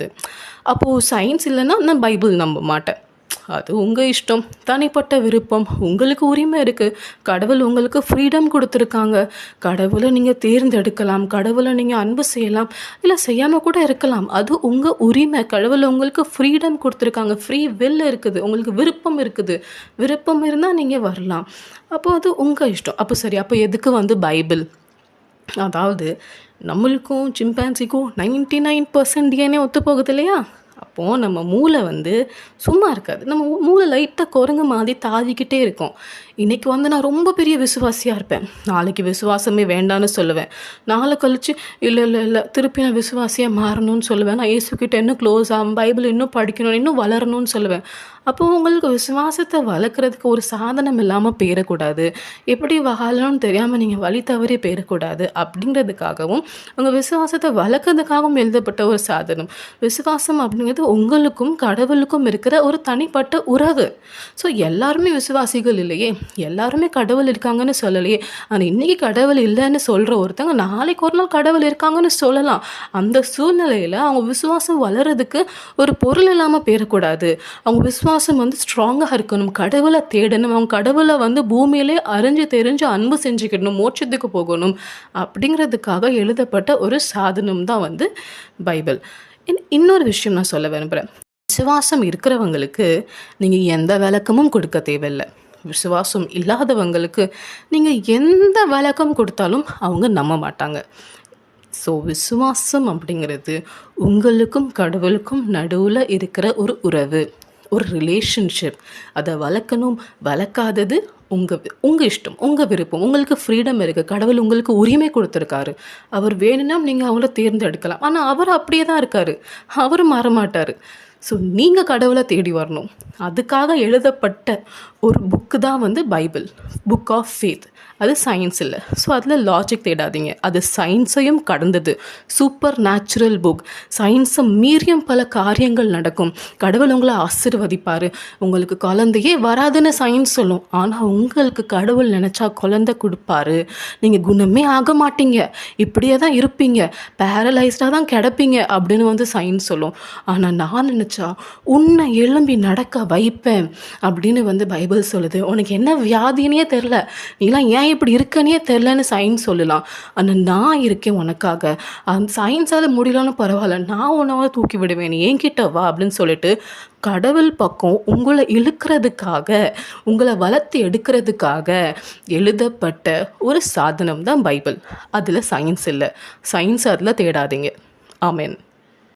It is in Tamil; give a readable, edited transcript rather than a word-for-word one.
கிடையாது. அப்போது சயின்ஸ் இல்லைன்னா நான் பைபிள் நம்ப மாட்டேன். அது உங்கள் இஷ்டம், தனிப்பட்ட விருப்பம். உங்களுக்கு உரிமை இருக்குது. கடவுள் உங்களுக்கு ஃப்ரீடம் கொடுத்துருக்காங்க. கடவுளை நீங்கள் தேர்ந்தெடுக்கலாம், கடவுளை நீங்கள் அன்பு செய்யலாம், இல்லை செய்யாமல் கூட இருக்கலாம். அது உங்கள் உரிமை. கடவுள் உங்களுக்கு ஃப்ரீடம் கொடுத்துருக்காங்க. ஃப்ரீ வில் இருக்குது, உங்களுக்கு விருப்பம் இருக்குது. விருப்பம் இருந்தால் நீங்கள் வரலாம். அப்போது அது உங்கள் இஷ்டம். அப்போ சரி, அப்போ எதுக்கு பைபிள்? அதாவது நம்மளுக்கும் சிம்பான்சிக்கும் 99% டிஎன்ஏ ஒத்து போகுது இல்லையா? அப்போது நம்ம மூளை சும்மா இருக்காது. நம்ம மூளை லைட்டாக குரங்கு மாதிரி தாவிக்கிட்டே இருக்கும். இன்றைக்கி நான் ரொம்ப பெரிய விசுவாசியாக இருப்பேன், நாளைக்கு விசுவாசமே வேண்டான்னு சொல்லுவேன். நாளை கழித்து இல்லை திருப்பி நான் விசுவாசியாக மாறணும்னு சொல்லுவேன். நான் இயேசுக்கிட்ட இன்னும் க்ளோஸ் ஆகும், பைபிள் இன்னும் படிக்கணும், இன்னும் வளரணும்னு சொல்லுவேன். அப்போது உங்களுக்கு விசுவாசத்தை வளர்க்குறதுக்கு ஒரு சாதனம் இல்லாமல் போயிடக்கூடாது. எப்படி வாழணும்னு தெரியாமல் நீங்கள் வழி தவறி போயிடக்கூடாது அப்படிங்கிறதுக்காகவும் உங்கள் விசுவாசத்தை வளர்க்குறதுக்காகவும் எழுதப்பட்ட ஒரு சாதனம். விசுவாசம் அப்படிங்கிறது உங்களுக்கும் கடவுளுக்கும் இருக்கிற ஒரு தனிப்பட்ட உறவு. ஸோ எல்லாருமே விசுவாசிகள் இல்லையே, எல்லாருமே கடவுள் இருக்காங்கன்னு சொல்லலையே. ஆனால் இன்றைக்கி கடவுள் இல்லைன்னு சொல்கிற ஒருத்தங்க நாளைக்கு ஒரு நாள் கடவுள் இருக்காங்கன்னு சொல்லலாம். அந்த சூழ்நிலையில் அவங்க விசுவாசம் வளர்கிறதுக்கு ஒரு பொருள் இல்லாமல் போயிடக்கூடாது. அவங்க விசுவாசம் ஸ்ட்ராங்காக இருக்கணும், கடவுளை தேடணும், அவங்க கடவுளை பூமியிலே அறிஞ்சு தெரிஞ்சு அன்பு செஞ்சுக்கிடணும், மோட்சத்துக்கு போகணும். அப்படிங்கிறதுக்காக எழுதப்பட்ட ஒரு சாதனம் தான் பைபிள். இன்னொரு விஷயம் நான் சொல்ல விரும்புகிறேன். விசுவாசம் இருக்கிறவங்களுக்கு நீங்கள் எந்த விளக்கமும் கொடுக்க தேவையில்லை. விசுவாசம் இல்லாதவங்களுக்கு நீங்கள் எந்த விளக்கம் கொடுத்தாலும் அவங்க நம்ப மாட்டாங்க. ஸோ விசுவாசம் அப்படிங்கிறது உங்களுக்கும் கடவுளுக்கும் நடுவில் இருக்கிற ஒரு உறவு, ஒரு ரிலேஷன்ஷிப். அதை வளர்க்கணும் வளர்க்காதது உங்கள் இஷ்டம், உங்கள் விருப்பம். உங்களுக்கு ஃப்ரீடம் இருக்குது. கடவுள் உங்களுக்கு உரிமை கொடுத்துருக்காரு. அவர் வேணும்னா நீங்கள் அவங்கள தேர்ந்தெடுக்கலாம். ஆனால் அவர் அப்படியே தான் இருக்கார், அவர் மாறமாட்டார். ஸோ நீங்கள் கடவுளை தேடி வரணும். அதுக்காக எழுதப்பட்ட ஒரு புக்கு தான் பைபிள், புக் ஆஃப் ஃபேத். அது சயின்ஸ் இல்லை. ஸோ அதில் லாஜிக் தேடாதீங்க. அது சயின்ஸையும் கடந்தது. Supernatural book. சயின்ஸை மீறியும் பல காரியங்கள் நடக்கும். கடவுள் உங்களை ஆசீர்வதிப்பார். உங்களுக்கு குழந்தையே வராதுன்னு சயின்ஸ் சொல்லும், ஆனால் உங்களுக்கு கடவுள் நினச்சா குழந்தை கொடுப்பாரு. நீங்கள் குணமே ஆக மாட்டீங்க, இப்படியே தான் இருப்பீங்க, பேரலைஸ்டாக தான் கிடப்பீங்க அப்படின்னு சயின்ஸ் சொல்லும். ஆனால் நான் நினச்சா உன்னை எழும்பி நடக்க வைப்பேன் அப்படின்னு பைபிள் சொல்லுது. உனக்கு என்ன வியாதினே தெரில, நீலாம் ஏன் இப்படி இருக்கனே தெரிலன்னு சயின்ஸ் சொல்லலாம். ஆனால் நான் இருக்கேன் உனக்காக. அந்த சயின்ஸால் முடியலன்னு பரவாயில்ல, நான் உன்னை தூக்கி விடுவேன், நீ என்கிட்ட வா அப்படின்னு சொல்லிட்டு கடவுள் பக்கம் உங்களை இழுக்கிறதுக்காக, உங்களை வளர்த்து எடுக்கிறதுக்காக எழுதப்பட்ட ஒரு சாதனம் தான் பைபிள். அதில் சயின்ஸ் இல்லை. சயின்ஸ் அதில் தேடாதீங்க. ஆமென்.